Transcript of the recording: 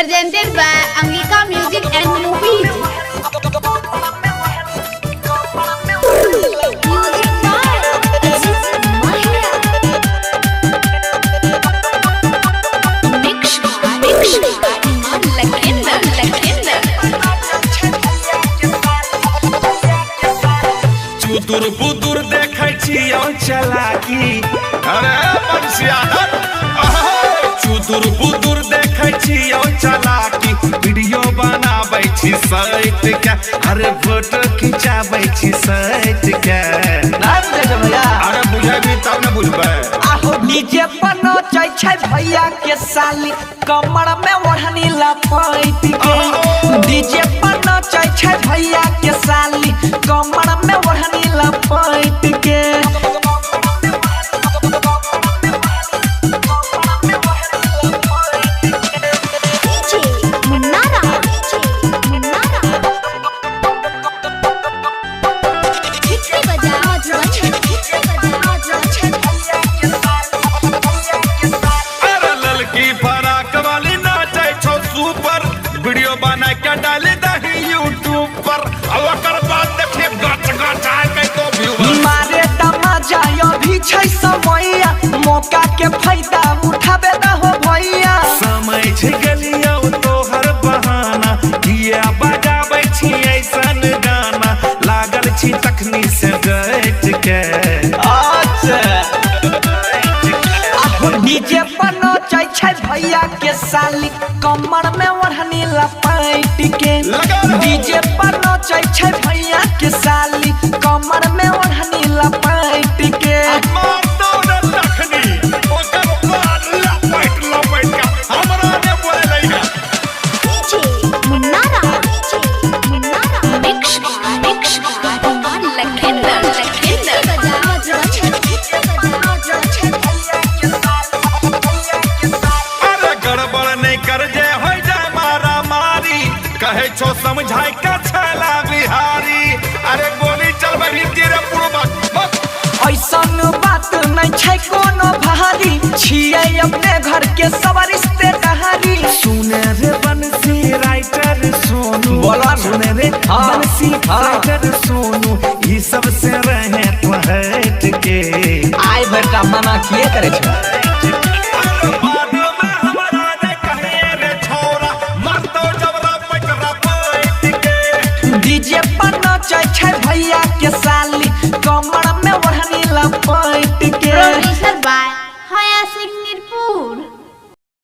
presented by Angika Music and Movies. चुतुर बुतुर देखै छियौ चलाकी अरे बंसिया चुतुर बुतुर देखै छियौ चलाकी वीडियो बनाबै छी साइट के अरे फोटो खिंचाबै छी साइट के ना बुझे छै भैया अरे बुझेबी तब न बुझबै आहो डीजे पर नचै छै भैया के साली कमर में ओढ़नी लपेट के डीजे पर नचै छै भैया के साली कमर में ओढ़नी लपेट के वीडियो बना के डाल दही यूट्यूब पर ओकर बाद देखिए गच गच आके तो व्यू मारे तमाजा अभी छै समैया मौका के फायदा उठाबे न हो भैया समय छै गलिया तोहर बहाना किया बजाबै छी ऐसन गाना लागल छी तखनी से गैट के डीजे पर नचै छै भैया के साली कमर में ओढ़नी लपेट के डीजे पर नचै छै भैया के साली कमर में ओढ़नी लपेट के मार दो न तखनी ओकर बाद लपेट लपेट के हमरा ने बोले लइगा कहे छो समझाई का छला बिहारी अरे गोली चलबे तेरे पूर्वक ऐसन बात नहीं छै कोनो भारी छियै अपने घर के सब रिश्तेदारी सुने रे बंसी राइटर सोनू बोला सुने रे बंसी राइटर सोनू ई सब से रहे तो हट के आइ बेटा मना किए करे छै